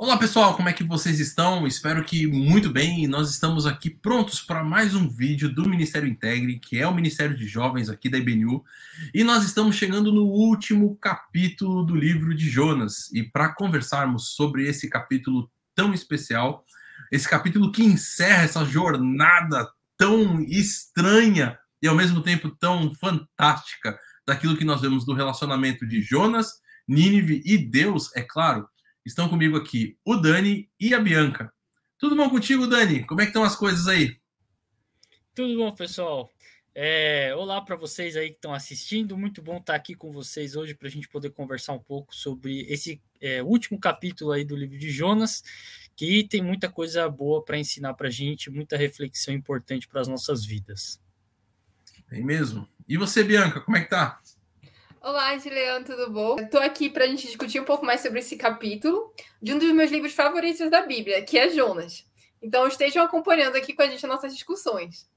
Olá pessoal, como é que vocês estão? Espero que muito bem. Nós estamos aqui prontos para mais um vídeo do Ministério Integre, que é o Ministério de Jovens aqui da IBNU. E nós estamos chegando no último capítulo do livro de Jonas. E para conversarmos sobre esse capítulo tão especial, esse capítulo que encerra essa jornada tão estranha e ao mesmo tempo tão fantástica daquilo que nós vemos do relacionamento de Jonas, Nínive e Deus, é claro. Estão comigo aqui o Dani e a Bianca. Tudo bom contigo, Dani? Como é que estão as coisas aí? Tudo bom, pessoal? Olá para vocês aí que estão assistindo. Muito bom estar aqui com vocês hoje para a gente poder conversar um pouco sobre esse último capítulo aí do livro de Jonas, que tem muita coisa boa para ensinar para a gente, muita reflexão importante para as nossas vidas. É mesmo. E você, Bianca, como é que tá? Olá, Gileão, tudo bom? Estou aqui para a gente discutir um pouco mais sobre esse capítulo de um dos meus livros favoritos da Bíblia, que é Jonas. Então estejam acompanhando aqui com a gente nas nossas discussões.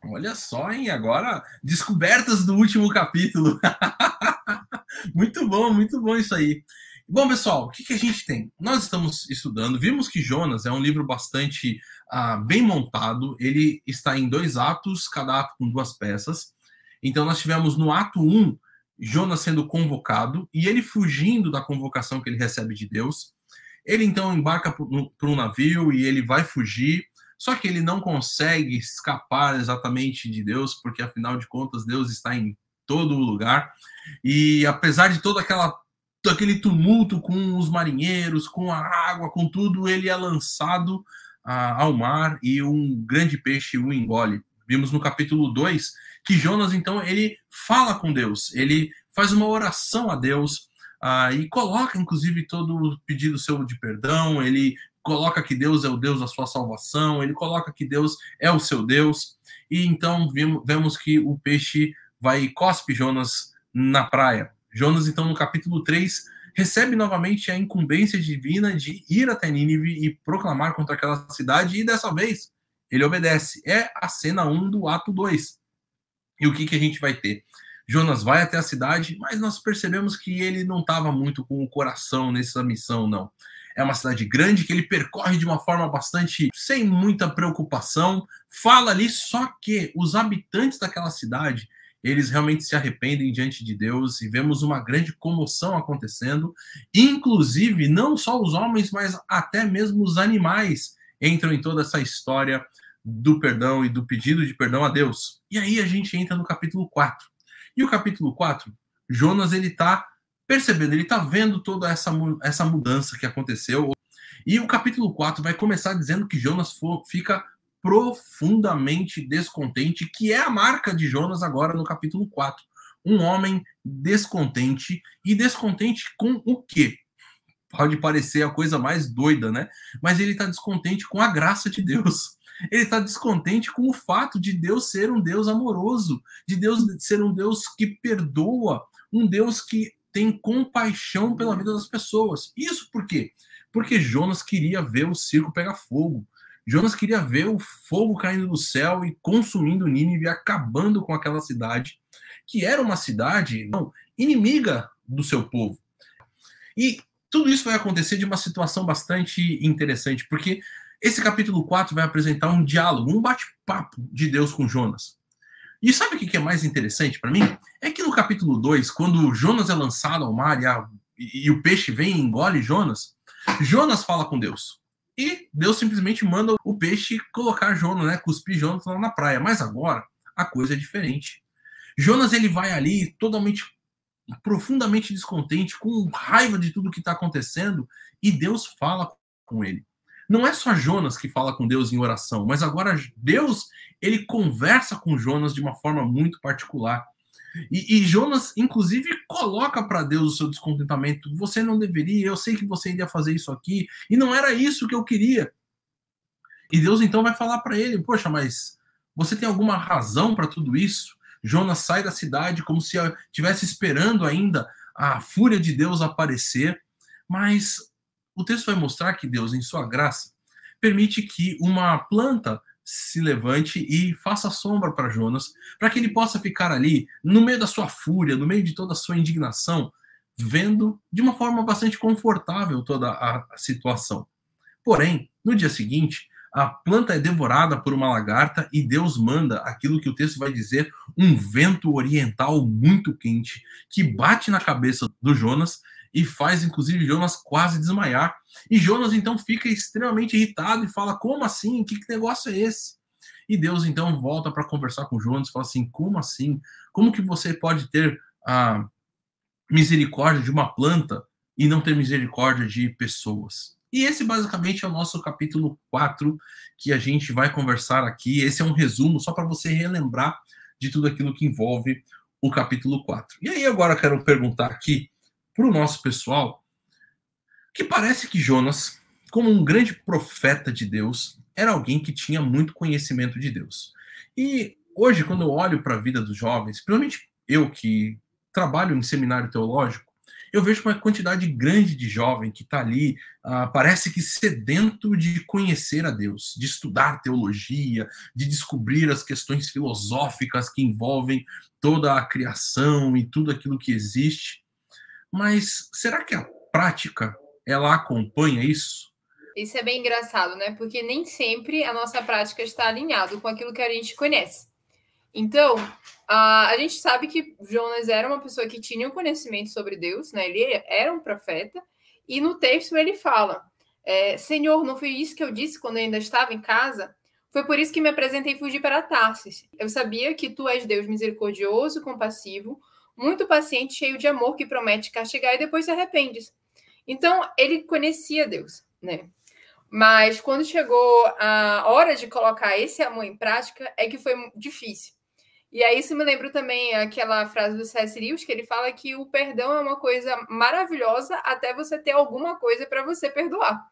Olha só, hein? Agora, descobertas do último capítulo. Muito bom isso aí. Bom, pessoal, o que a gente tem? Nós estamos estudando, vimos que Jonas é um livro bastante bem montado, ele está em 2 atos, cada ato com 2 peças. Então nós tivemos no ato 1, Jonas sendo convocado e ele fugindo da convocação que ele recebe de Deus. Ele então embarca para um navio e ele vai fugir, só que ele não consegue escapar exatamente de Deus, porque afinal de contas Deus está em todo lugar. E apesar de todo aquele tumulto com os marinheiros, com a água, com tudo, ele é lançado ao mar e um grande peixe o engole. Vimos no capítulo 2 que Jonas, então, ele fala com Deus, ele faz uma oração a Deus e coloca, inclusive, todo o pedido seu de perdão, ele coloca que Deus é o Deus da sua salvação, ele coloca que Deus é o seu Deus, e então vemos que o peixe vai e cospe Jonas na praia. Jonas, então, no capítulo 3, recebe novamente a incumbência divina de ir até Nínive e proclamar contra aquela cidade, e dessa vez ele obedece. É a cena 1 do ato 2. E o que a gente vai ter? Jonas vai até a cidade, mas nós percebemos que ele não estava muito com o coração nessa missão, não. É uma cidade grande que ele percorre de uma forma bastante sem muita preocupação, fala ali, só que os habitantes daquela cidade, eles realmente se arrependem diante de Deus e vemos uma grande comoção acontecendo, inclusive não só os homens, mas até mesmo os animais entram em toda essa história do perdão e do pedido de perdão a Deus. E aí a gente entra no capítulo 4. E o capítulo 4, Jonas, ele tá percebendo, ele tá vendo toda essa mudança que aconteceu. E o capítulo 4 vai começar dizendo que Jonas fica profundamente descontente, que é a marca de Jonas agora no capítulo 4. Um homem descontente, e descontente com o quê? Pode parecer a coisa mais doida, né? Mas ele está descontente com a graça de Deus. Ele está descontente com o fato de Deus ser um Deus amoroso, de Deus ser um Deus que perdoa, um Deus que tem compaixão pela vida das pessoas. Isso por quê? Porque Jonas queria ver o circo pegar fogo. Jonas queria ver o fogo caindo do céu e consumindo Nínive, acabando com aquela cidade, que era uma cidade inimiga do seu povo. E tudo isso vai acontecer de uma situação bastante interessante, porque esse capítulo 4 vai apresentar um diálogo, um bate-papo de Deus com Jonas. E sabe o que é mais interessante para mim? É que no capítulo 2, quando Jonas é lançado ao mar e o peixe vem e engole Jonas, Jonas fala com Deus. E Deus simplesmente manda o peixe colocar Jonas, né, cuspir Jonas lá na praia. Mas agora a coisa é diferente. Jonas, ele vai ali totalmente, profundamente descontente, com raiva de tudo que está acontecendo, e Deus fala com ele. Não é só Jonas que fala com Deus em oração, mas agora Deus, ele conversa com Jonas de uma forma muito particular. E Jonas, inclusive, coloca para Deus o seu descontentamento. Você não deveria, eu sei que você iria fazer isso aqui, e não era isso que eu queria. E Deus então vai falar para ele, poxa, mas você tem alguma razão para tudo isso? Jonas sai da cidade como se estivesse esperando ainda a fúria de Deus aparecer, mas o texto vai mostrar que Deus, em sua graça, permite que uma planta se levante e faça sombra para Jonas, para que ele possa ficar ali, no meio da sua fúria, no meio de toda a sua indignação, vendo de uma forma bastante confortável toda a situação. Porém, no dia seguinte, a planta é devorada por uma lagarta e Deus manda aquilo que o texto vai dizer, um vento oriental muito quente, que bate na cabeça do Jonas e faz, inclusive, Jonas quase desmaiar. E Jonas, então, fica extremamente irritado e fala, como assim? Que negócio é esse? E Deus, então, volta para conversar com Jonas e fala assim, como assim? Como que você pode ter a misericórdia de uma planta e não ter misericórdia de pessoas? E esse, basicamente, é o nosso capítulo 4, que a gente vai conversar aqui. Esse é um resumo, só para você relembrar de tudo aquilo que envolve o capítulo 4. E aí, agora, eu quero perguntar aqui para o nosso pessoal, que parece que Jonas, como um grande profeta de Deus, era alguém que tinha muito conhecimento de Deus. E hoje, quando eu olho para a vida dos jovens, principalmente eu que trabalho em seminário teológico, eu vejo uma quantidade grande de jovem que está ali, parece que sedento de conhecer a Deus, de estudar teologia, de descobrir as questões filosóficas que envolvem toda a criação e tudo aquilo que existe. Mas será que a prática, ela acompanha isso? Isso é bem engraçado, né? Porque nem sempre a nossa prática está alinhada com aquilo que a gente conhece. Então, a gente sabe que Jonas era uma pessoa que tinha um conhecimento sobre Deus, né? Ele era um profeta, e no texto ele fala, Senhor, não foi isso que eu disse quando eu ainda estava em casa? Foi por isso que me apresentei e fugi para Tarsis. Eu sabia que tu és Deus misericordioso, compassivo, muito paciente, cheio de amor, que promete castigar e depois se arrepende. Então, ele conhecia Deus, né? Mas quando chegou a hora de colocar esse amor em prática, é que foi difícil. E aí isso me lembra também aquela frase do C.S. Lewis, que ele fala que o perdão é uma coisa maravilhosa até você ter alguma coisa para você perdoar.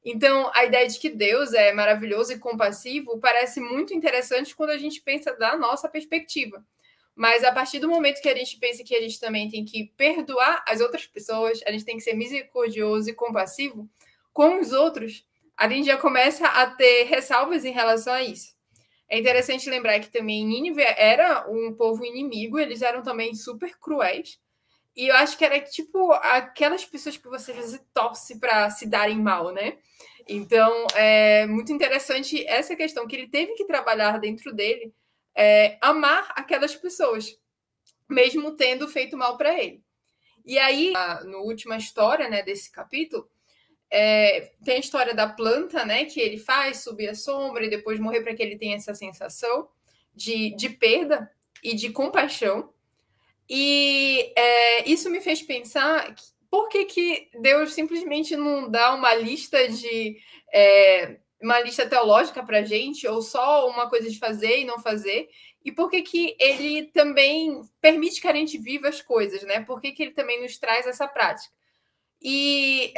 Então, a ideia de que Deus é maravilhoso e compassivo parece muito interessante quando a gente pensa da nossa perspectiva. Mas a partir do momento que a gente pensa que a gente também tem que perdoar as outras pessoas, a gente tem que ser misericordioso e compassivo com os outros, a gente já começa a ter ressalvas em relação a isso. É interessante lembrar que também Nínive era um povo inimigo, eles eram também super cruéis. E eu acho que era tipo aquelas pessoas que você torce para se darem mal, né? Então, é muito interessante essa questão que ele teve que trabalhar dentro dele, amar aquelas pessoas, mesmo tendo feito mal para ele. E aí, na última história, né, desse capítulo, tem a história da planta, né, que ele faz subir a sombra e depois morrer, para que ele tenha essa sensação de perda e de compaixão. E isso me fez pensar por que Deus simplesmente não dá uma lista uma lista teológica para a gente, ou só uma coisa de fazer e não fazer, e por que ele também permite que a gente viva as coisas, né? Por que ele também nos traz essa prática? E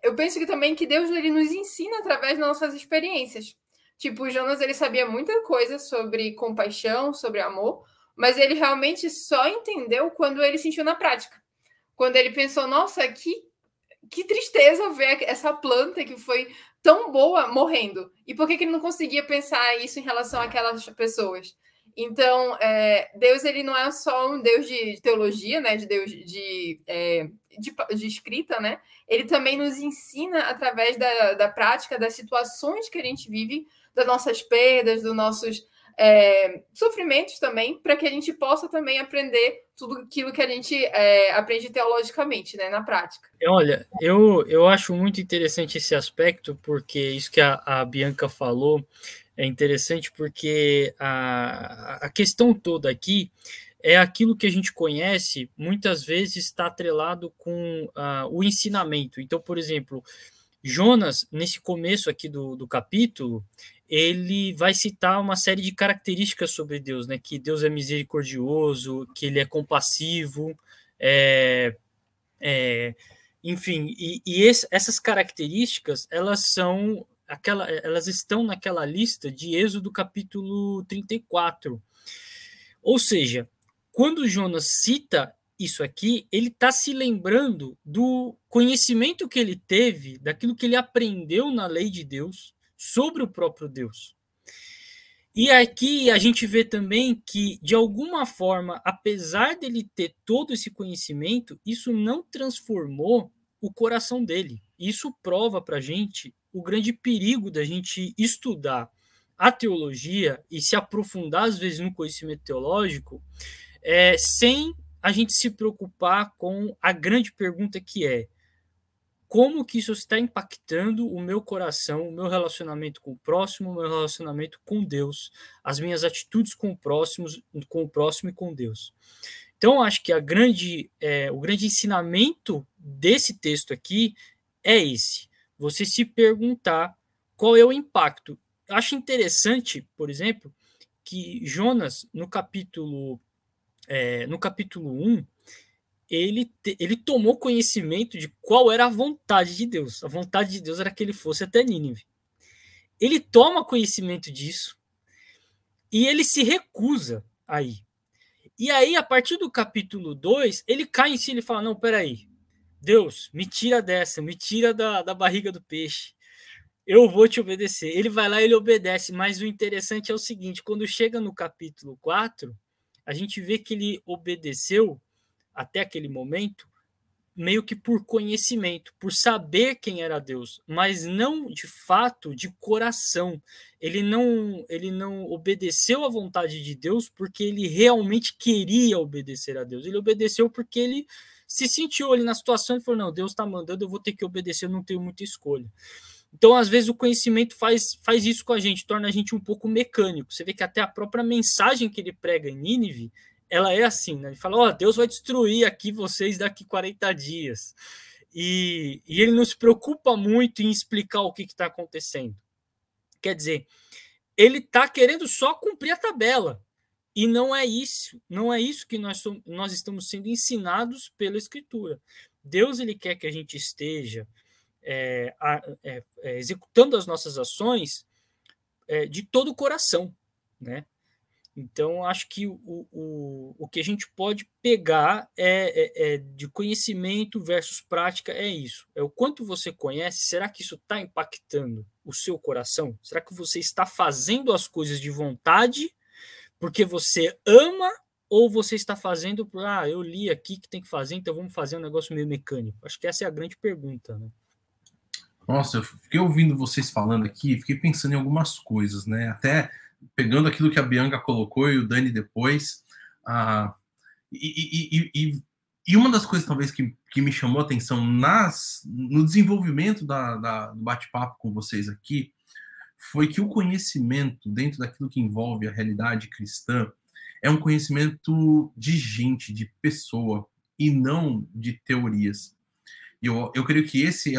eu penso que também que Deus ele nos ensina através das nossas experiências. Tipo, o Jonas ele sabia muita coisa sobre compaixão, sobre amor, mas ele realmente só entendeu quando ele sentiu na prática. Quando ele pensou, nossa, que tristeza ver essa planta que foi tão boa morrendo. E por que ele não conseguia pensar isso em relação àquelas pessoas? Então, Deus ele não é só um Deus de teologia, né? De Deus de escrita, né? Ele também nos ensina através da prática, das situações que a gente vive, das nossas perdas, dos nossos sofrimentos também, para que a gente possa também aprender tudo aquilo que a gente aprende teologicamente, né, na prática. Olha, eu acho muito interessante esse aspecto, porque isso que a Bianca falou é interessante, porque a questão toda aqui é aquilo que a gente conhece, muitas vezes está atrelado com o ensinamento. Então, por exemplo, Jonas, nesse começo aqui do capítulo, ele vai citar uma série de características sobre Deus, né? Que Deus é misericordioso, que ele é compassivo, enfim, essas características, elas estão naquela lista de Êxodo capítulo 34. Ou seja, quando Jonas cita isso aqui, ele está se lembrando do conhecimento que ele teve, daquilo que ele aprendeu na lei de Deus, sobre o próprio Deus. E aqui a gente vê também que, de alguma forma, apesar dele ter todo esse conhecimento, isso não transformou o coração dele. Isso prova para a gente o grande perigo da gente estudar a teologia e se aprofundar, às vezes, no conhecimento teológico, sem a gente se preocupar com a grande pergunta que é: como que isso está impactando o meu coração, o meu relacionamento com o próximo, o meu relacionamento com Deus, as minhas atitudes com o próximo e com Deus. Então, acho que o grande ensinamento desse texto aqui é esse: você se perguntar qual é o impacto. Eu acho interessante, por exemplo, que Jonas, no capítulo 1, ele tomou conhecimento de qual era a vontade de Deus. A vontade de Deus era que ele fosse até Nínive. Ele toma conhecimento disso e ele se recusa a ir. E aí, a partir do capítulo 2, ele cai em si e fala: não, peraí, Deus, me tira dessa, me tira da barriga do peixe. Eu vou te obedecer. Ele vai lá e ele obedece, mas o interessante é o seguinte: quando chega no capítulo 4, a gente vê que ele obedeceu até aquele momento meio que por conhecimento, por saber quem era Deus, mas não de fato de coração. Ele não obedeceu à vontade de Deus porque ele realmente queria obedecer a Deus. Ele obedeceu porque ele se sentiu ali na situação e falou: não, Deus está mandando, eu vou ter que obedecer, eu não tenho muita escolha. Então, às vezes, o conhecimento faz isso com a gente, torna a gente um pouco mecânico. Você vê que até a própria mensagem que ele prega em Nínive, ela é assim, né? Ele fala: Deus vai destruir aqui vocês daqui 40 dias. E ele não se preocupa muito em explicar o que está acontecendo. Quer dizer, ele está querendo só cumprir a tabela. E não é isso que nós estamos sendo ensinados pela Escritura. Deus, ele quer que a gente esteja executando as nossas ações de todo o coração, né? Então, acho que o que a gente pode pegar de conhecimento versus prática é isso. É o quanto você conhece. Será que isso está impactando o seu coração? Será que você está fazendo as coisas de vontade porque você ama, ou você está fazendo por, eu li aqui que tem que fazer, então vamos fazer um negócio meio mecânico? Acho que essa é a grande pergunta, né? Nossa, eu fiquei ouvindo vocês falando aqui, fiquei pensando em algumas coisas, né? Até pegando aquilo que a Bianca colocou e o Dani depois. E uma das coisas, talvez, que me chamou a atenção no desenvolvimento do bate-papo com vocês aqui, foi que o conhecimento dentro daquilo que envolve a realidade cristã é um conhecimento de gente, de pessoa, e não de teorias. E eu creio que esse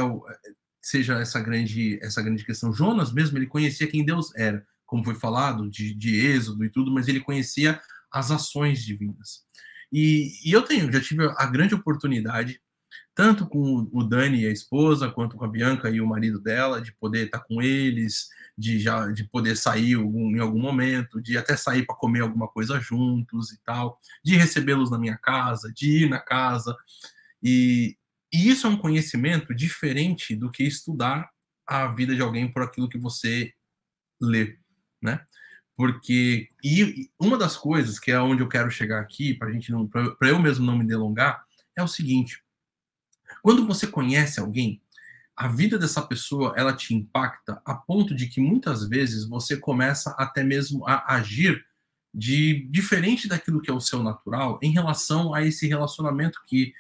seja essa grande questão. Jonas mesmo, ele conhecia quem Deus era, como foi falado, de Êxodo e tudo, mas ele conhecia as ações divinas. E eu já tive a grande oportunidade, tanto com o Dani e a esposa, quanto com a Bianca e o marido dela, de poder estar com eles, de poder sair em algum momento, de até sair para comer alguma coisa juntos e tal, de recebê-los na minha casa, de ir na casa. E isso é um conhecimento diferente do que estudar a vida de alguém por aquilo que você lê, né? Porque uma das coisas que é onde eu quero chegar aqui, para eu mesmo não me delongar, é o seguinte: quando você conhece alguém, a vida dessa pessoa, ela te impacta a ponto de que muitas vezes você começa até mesmo a agir diferente daquilo que é o seu natural em relação a esse relacionamento que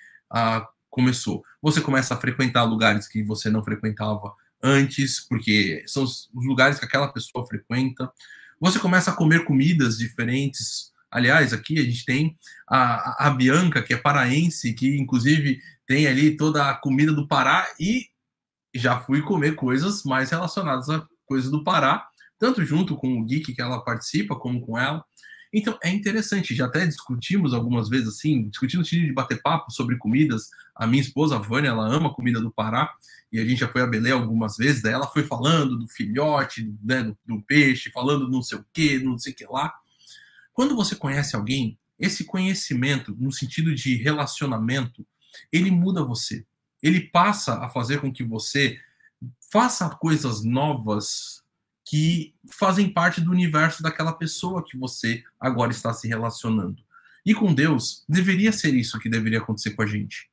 começou. Você começa a frequentar lugares que você não frequentava antes, porque são os lugares que aquela pessoa frequenta. Você começa a comer comidas diferentes. Aliás, aqui a gente tem a Bianca, que é paraense, que inclusive tem ali toda a comida do Pará, e já fui comer coisas mais relacionadas a coisas do Pará, tanto junto com o Geek que ela participa, como com ela. Então, é interessante, já até discutimos algumas vezes, assim, discutindo o sentido de bater papo sobre comidas. A minha esposa, a Vânia, ela ama a comida do Pará, e a gente já foi a Belém algumas vezes, daí ela foi falando do filhote, né, do peixe, falando do não sei o que, não sei o que lá. Quando você conhece alguém, esse conhecimento, no sentido de relacionamento, ele muda você. Ele passa a fazer com que você faça coisas novas que fazem parte do universo daquela pessoa que você agora está se relacionando. E com Deus, deveria ser isso que deveria acontecer com a gente.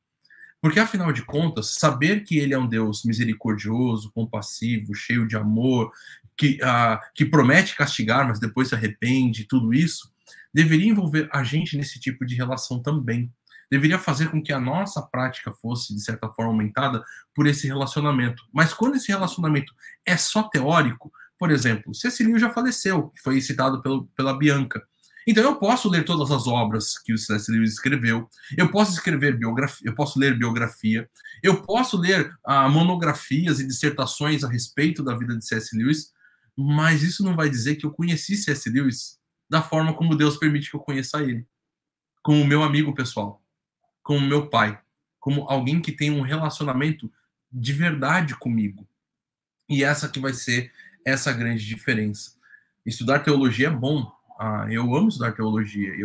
Porque, afinal de contas, saber que ele é um Deus misericordioso, compassivo, cheio de amor, que promete castigar, mas depois se arrepende, tudo isso, deveria envolver a gente nesse tipo de relação também. Deveria fazer com que a nossa prática fosse, de certa forma, aumentada por esse relacionamento. Mas quando esse relacionamento é só teórico, por exemplo, C.S. Lewis já faleceu, que foi citado pela Bianca. Então eu posso ler todas as obras que o C.S. Lewis escreveu, eu posso escrever biografia, eu posso ler biografia, eu posso ler monografias e dissertações a respeito da vida de C.S. Lewis, mas isso não vai dizer que eu conheci C.S. Lewis da forma como Deus permite que eu conheça ele, como meu amigo pessoal, como meu pai, como alguém que tem um relacionamento de verdade comigo. E essa que vai ser essa grande diferença. Estudar teologia é bom. Eu amo estudar teologia. É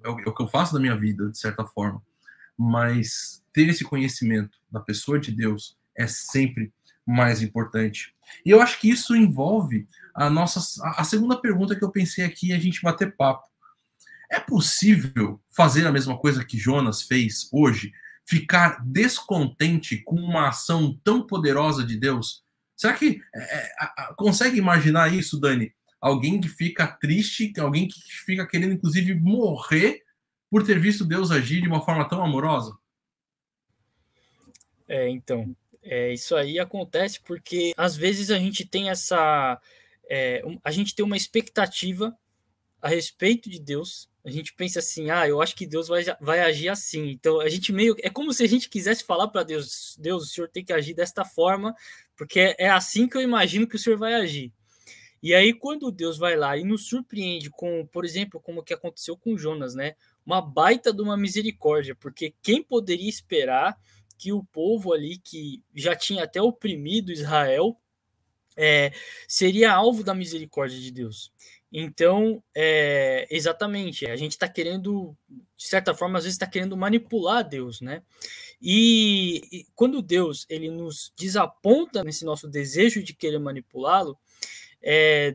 o que eu faço da minha vida, de certa forma. Mas ter esse conhecimento da pessoa de Deus é sempre mais importante. E eu acho que isso envolve a segunda pergunta que eu pensei aqui, a gente bater papo. É possível fazer a mesma coisa que Jonas fez hoje? Ficar descontente com uma ação tão poderosa de Deus? Será que consegue imaginar isso, Dani? Alguém que fica triste, alguém que fica querendo, inclusive, morrer por ter visto Deus agir de uma forma tão amorosa? Então, isso aí acontece porque, às vezes, a gente tem a gente tem uma expectativa a respeito de Deus. A gente pensa assim, eu acho que Deus vai agir assim. Então, a gente é como se a gente quisesse falar para Deus, o Senhor tem que agir desta forma, porque é assim que eu imagino que o Senhor vai agir. E aí, quando Deus vai lá e nos surpreende com, por exemplo, como que aconteceu com Jonas, né? Uma baita de uma misericórdia, porque quem poderia esperar que o povo ali, que já tinha até oprimido Israel, seria alvo da misericórdia de Deus? Então, exatamente, a gente está querendo, de certa forma, às vezes está querendo manipular Deus, né? E quando Deus ele nos desaponta nesse nosso desejo de querer manipulá-lo,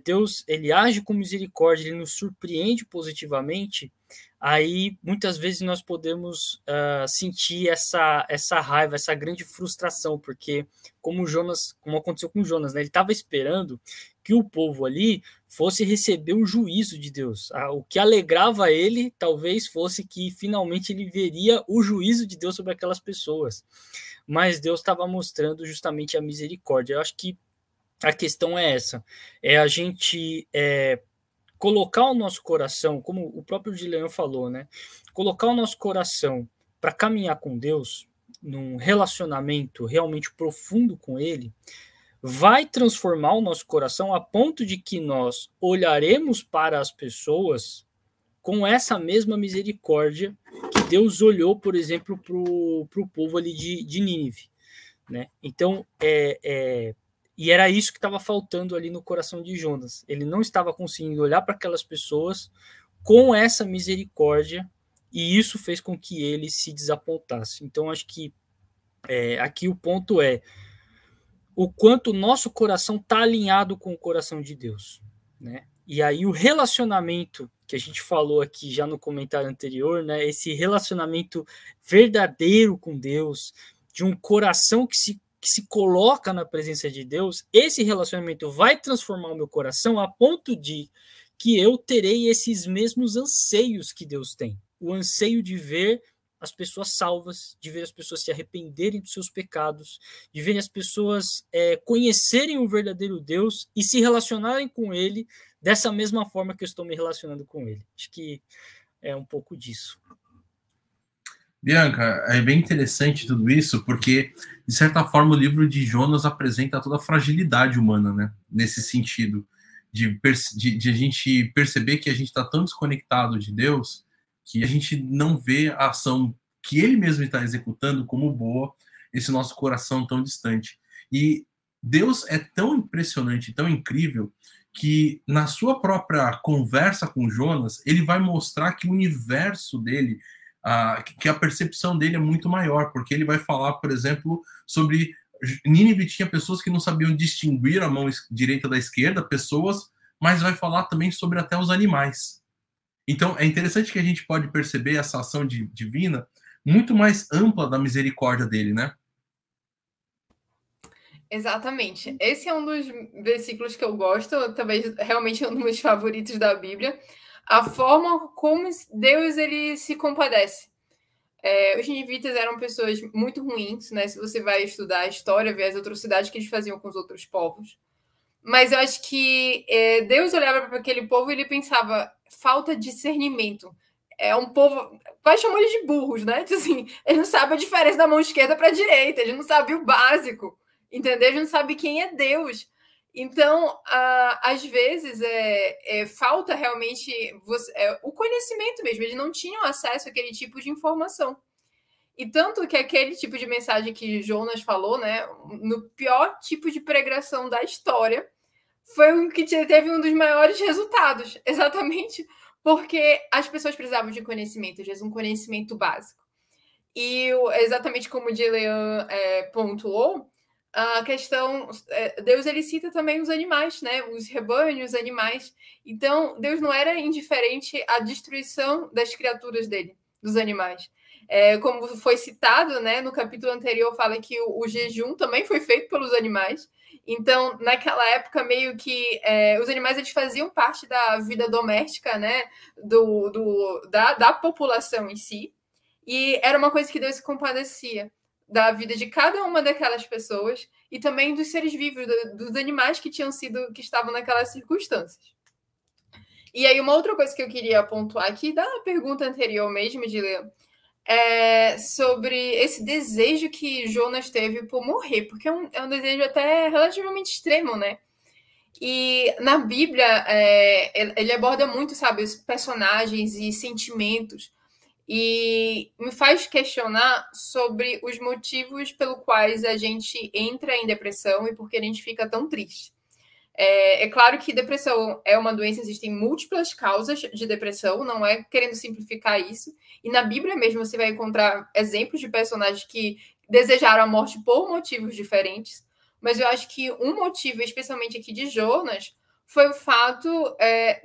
Deus ele age com misericórdia, ele nos surpreende positivamente. Aí muitas vezes nós podemos sentir essa raiva, essa grande frustração, porque como aconteceu com Jonas, né? Ele estava esperando que o povo ali fosse receber o juízo de Deus. O que alegrava ele talvez fosse que finalmente ele veria o juízo de Deus sobre aquelas pessoas. Mas Deus estava mostrando justamente a misericórdia. Eu acho que a questão é essa, a gente colocar o nosso coração, como o próprio Dileão falou, né? Colocar o nosso coração para caminhar com Deus, num relacionamento realmente profundo com Ele, vai transformar o nosso coração a ponto de que nós olharemos para as pessoas com essa mesma misericórdia que Deus olhou, por exemplo, para o povo ali de Nínive, né? Então, e era isso que estava faltando ali no coração de Jonas. Ele não estava conseguindo olhar para aquelas pessoas com essa misericórdia, e isso fez com que ele se desapontasse. Então, acho que aqui o ponto é o quanto o nosso coração está alinhado com o coração de Deus, né? E aí o relacionamento que a gente falou aqui já no comentário anterior, né? Esse relacionamento verdadeiro com Deus, de um coração que se coloca na presença de Deus, esse relacionamento vai transformar o meu coração a ponto de que eu terei esses mesmos anseios que Deus tem. O anseio de ver as pessoas salvas, de ver as pessoas se arrependerem dos seus pecados, de ver as pessoas conhecerem o verdadeiro Deus e se relacionarem com Ele dessa mesma forma que eu estou me relacionando com Ele. Acho que é um pouco disso. Bianca, é bem interessante tudo isso, porque, de certa forma, o livro de Jonas apresenta toda a fragilidade humana, né? Nesse sentido, de a gente perceber que a gente está tão desconectado de Deus que a gente não vê a ação que Ele mesmo está executando como boa, esse nosso coração tão distante. E Deus é tão impressionante, tão incrível, que na sua própria conversa com Jonas, ele vai mostrar que o universo dele, que a percepção dele é muito maior, porque ele vai falar, por exemplo, sobre Nínive tinha pessoas que não sabiam distinguir a mão direita da esquerda, mas vai falar também sobre até os animais. Então, é interessante que a gente pode perceber essa ação divina muito mais ampla da misericórdia dele, né? Exatamente. Esse é um dos versículos que eu gosto, talvez realmente um dos meus favoritos da Bíblia. A forma como Deus ele se compadece. Os ninivitas eram pessoas muito ruins, né? Se você vai estudar a história, ver as atrocidades que eles faziam com os outros povos. Mas eu acho que Deus olhava para aquele povo e ele pensava, falta discernimento. É um povo, quase chamou eles de burros, né? Assim, ele não sabe a diferença da mão esquerda para a direita, ele não sabe o básico, entendeu? Ele não sabe quem é Deus. Então, às vezes, falta realmente o conhecimento mesmo. Eles não tinham acesso àquele tipo de informação. E tanto que aquele tipo de mensagem que Jonas falou, né, no pior tipo de pregação da história, foi o que teve um dos maiores resultados. Exatamente porque as pessoas precisavam de conhecimento, às vezes um conhecimento básico. E exatamente como o Dilean pontuou, a questão, Deus ele cita também os animais, né? Os rebanhos, os animais. Então, Deus não era indiferente à destruição das criaturas dele, dos animais. Como foi citado, né? No capítulo anterior fala que o jejum também foi feito pelos animais. Então, naquela época, meio que os animais eles faziam parte da vida doméstica, né? Da população em si. E era uma coisa que Deus se compadecia da vida de cada uma daquelas pessoas e também dos seres vivos, dos animais que estavam naquelas circunstâncias. E aí, uma outra coisa que eu queria pontuar aqui, da pergunta anterior mesmo, de Leão, sobre esse desejo que Jonas teve por morrer, porque é um desejo até relativamente extremo, né? E na Bíblia, ele aborda muito, sabe, os personagens e sentimentos, e me faz questionar sobre os motivos pelos quais a gente entra em depressão e por que a gente fica tão triste. É claro que depressão é uma doença, existem múltiplas causas de depressão, não é querendo simplificar isso. E na Bíblia mesmo você vai encontrar exemplos de personagens que desejaram a morte por motivos diferentes. Mas eu acho que um motivo, especialmente aqui de Jonas, foi o fato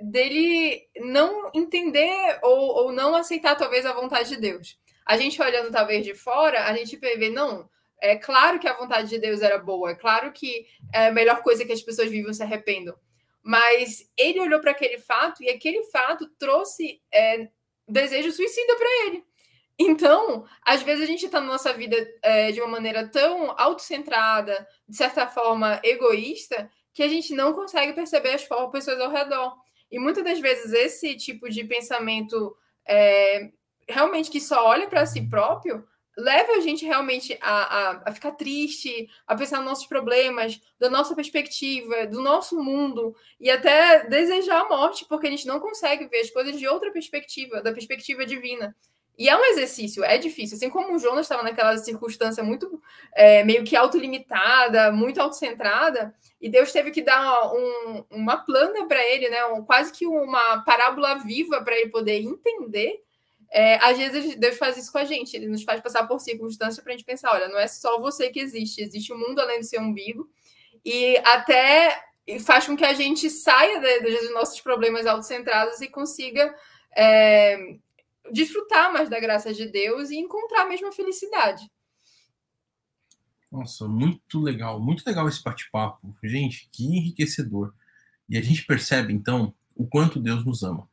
dele não entender ou não aceitar talvez a vontade de Deus. A gente olhando talvez de fora, a gente vê, não, é claro que a vontade de Deus era boa, é claro que é a melhor coisa que as pessoas vivam se arrependam. Mas ele olhou para aquele fato e aquele fato trouxe desejo suicida para ele. Então, às vezes a gente está na nossa vida de uma maneira tão autocentrada, de certa forma egoísta, que a gente não consegue perceber as pessoas ao redor. E muitas das vezes esse tipo de pensamento realmente que só olha para si próprio leva a gente realmente a ficar triste, a pensar nos nossos problemas, da nossa perspectiva, do nosso mundo, e até desejar a morte, porque a gente não consegue ver as coisas de outra perspectiva, da perspectiva divina. E é um exercício, é difícil. Assim como o Jonas estava naquela circunstância muito meio que autolimitada, muito autocentrada, e Deus teve que dar uma plana para ele, né? Quase que uma parábola viva para ele poder entender. Às vezes Deus faz isso com a gente, ele nos faz passar por circunstâncias para a gente pensar, olha, não é só você que existe um mundo além do seu umbigo, e até faz com que a gente saia dos nossos problemas autocentrados e consiga desfrutar mais da graça de Deus e encontrar a mesma felicidade. Nossa, muito legal esse bate-papo. Gente, que enriquecedor. E a gente percebe, então, o quanto Deus nos ama.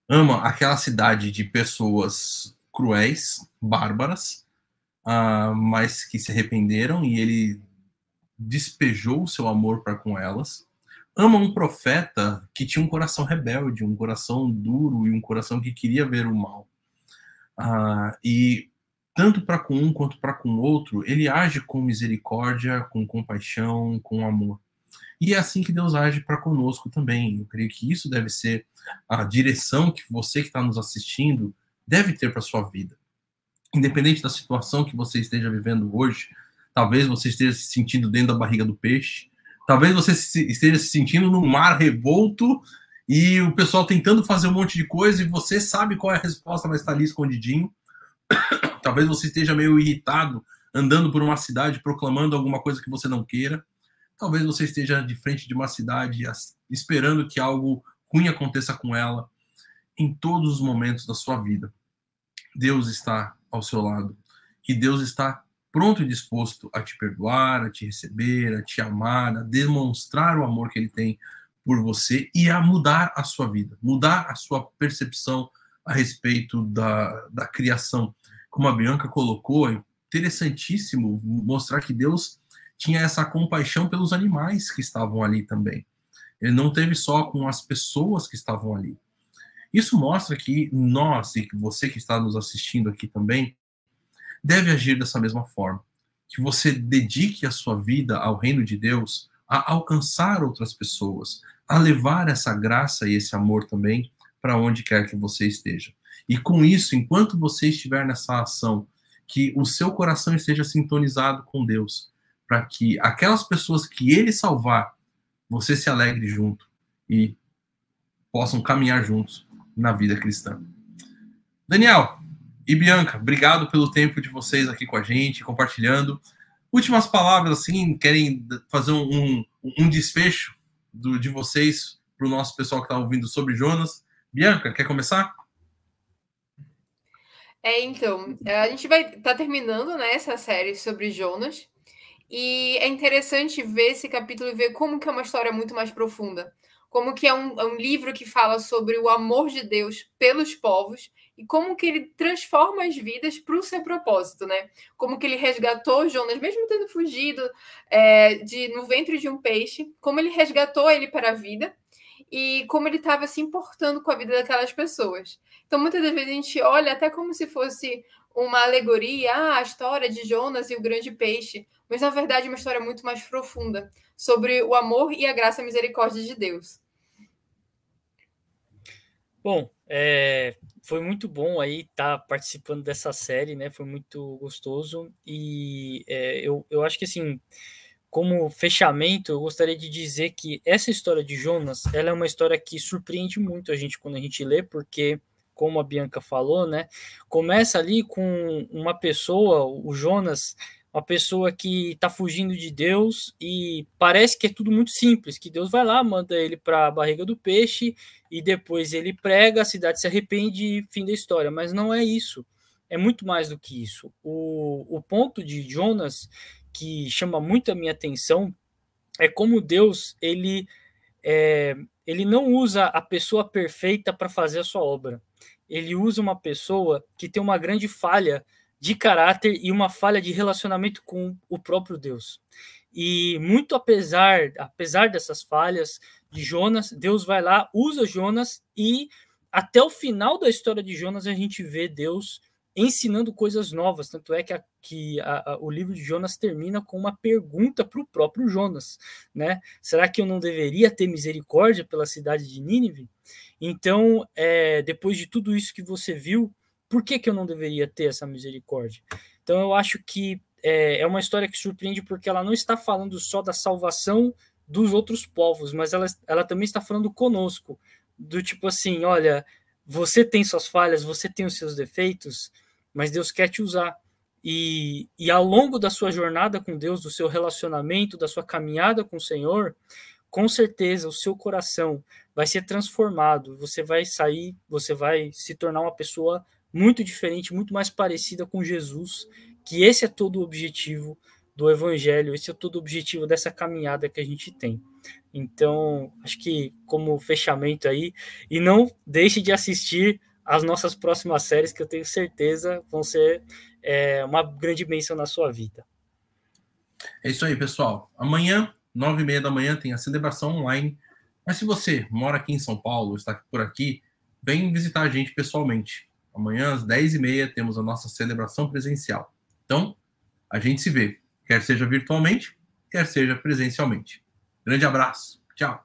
Ama aquela cidade de pessoas cruéis, bárbaras, mas que se arrependeram e ele despejou o seu amor para com elas. Ama um profeta que tinha um coração rebelde, um coração duro e um coração que queria ver o mal. E tanto para com um quanto para com o outro, ele age com misericórdia, com compaixão, com amor. E é assim que Deus age para conosco também. Eu creio que isso deve ser a direção que você que está nos assistindo deve ter para sua vida. Independente da situação que você esteja vivendo hoje, talvez você esteja se sentindo dentro da barriga do peixe, talvez você esteja se sentindo num mar revolto e o pessoal tentando fazer um monte de coisa e você sabe qual é a resposta, mas está ali escondidinho. Talvez você esteja meio irritado, andando por uma cidade, proclamando alguma coisa que você não queira. Talvez você esteja de frente de uma cidade esperando que algo ruim aconteça com ela. Em todos os momentos da sua vida, Deus está ao seu lado, que Deus está pronto e disposto a te perdoar, a te receber, a te amar, a demonstrar o amor que ele tem por você e a mudar a sua vida, mudar a sua percepção a respeito da criação. Como a Bianca colocou, é interessantíssimo mostrar que Deus tinha essa compaixão pelos animais que estavam ali também. Ele não teve só com as pessoas que estavam ali. Isso mostra que nós, e que você que está nos assistindo aqui também, deve agir dessa mesma forma. Que você dedique a sua vida ao reino de Deus, a alcançar outras pessoas, a levar essa graça e esse amor também para onde quer que você esteja. E com isso, enquanto você estiver nessa ação, que o seu coração esteja sintonizado com Deus, para que aquelas pessoas que ele salvar, você se alegre junto e possam caminhar juntos na vida cristã. Daniel e Bianca, obrigado pelo tempo de vocês aqui com a gente, compartilhando. Últimas palavras, assim, querem fazer um desfecho de vocês para o nosso pessoal que está ouvindo sobre Jonas. Bianca, quer começar? Então, a gente vai estar terminando, né, essa série sobre Jonas. E é interessante ver esse capítulo e ver como que é uma história muito mais profunda. Como que é um livro que fala sobre o amor de Deus pelos povos e como que ele transforma as vidas para o seu propósito, né? Como que ele resgatou Jonas, mesmo tendo fugido no ventre de um peixe, como ele resgatou ele para a vida e como ele estava se importando com a vida daquelas pessoas. Então, muitas das vezes a gente olha até como se fosse uma alegoria, a história de Jonas e o grande peixe, mas na verdade é uma história muito mais profunda sobre o amor e a graça e a misericórdia de Deus. Bom, foi muito bom aí estar participando dessa série, né? Foi muito gostoso e eu acho que assim, como fechamento, eu gostaria de dizer que essa história de Jonas, ela é uma história que surpreende muito a gente quando a gente lê, porque como a Bianca falou, né? Começa ali com uma pessoa, o Jonas, uma pessoa que está fugindo de Deus e parece que é tudo muito simples, que Deus vai lá, manda ele para a barriga do peixe e depois ele prega, a cidade se arrepende e fim da história. Mas não é isso, é muito mais do que isso. O ponto de Jonas, que chama muito a minha atenção, é como Deus, ele não usa a pessoa perfeita para fazer a sua obra. Ele usa uma pessoa que tem uma grande falha de caráter e uma falha de relacionamento com o próprio Deus. E muito apesar dessas falhas de Jonas, Deus vai lá, usa Jonas e até o final da história de Jonas a gente vê Deus ensinando coisas novas, tanto é que o livro de Jonas termina com uma pergunta para o próprio Jonas, né? Será que eu não deveria ter misericórdia pela cidade de Nínive? Então, depois de tudo isso que você viu, por que eu não deveria ter essa misericórdia? Então, eu acho que é uma história que surpreende porque ela não está falando só da salvação dos outros povos, mas ela também está falando conosco, do tipo assim, olha, você tem suas falhas, você tem os seus defeitos, mas Deus quer te usar. E ao longo da sua jornada com Deus, do seu relacionamento, da sua caminhada com o Senhor, com certeza o seu coração vai ser transformado, você vai se tornar uma pessoa muito diferente, muito mais parecida com Jesus, que esse é todo o objetivo do Evangelho, esse é todo o objetivo dessa caminhada que a gente tem. Então, acho que como fechamento aí, e não deixe de assistir as nossas próximas séries, que eu tenho certeza vão ser uma grande bênção na sua vida. É isso aí, pessoal. Amanhã, 9h30 da manhã, tem a celebração online. Mas se você mora aqui em São Paulo, está por aqui, vem visitar a gente pessoalmente. Amanhã, às 10h30, temos a nossa celebração presencial. Então, a gente se vê, quer seja virtualmente, quer seja presencialmente. Grande abraço. Tchau.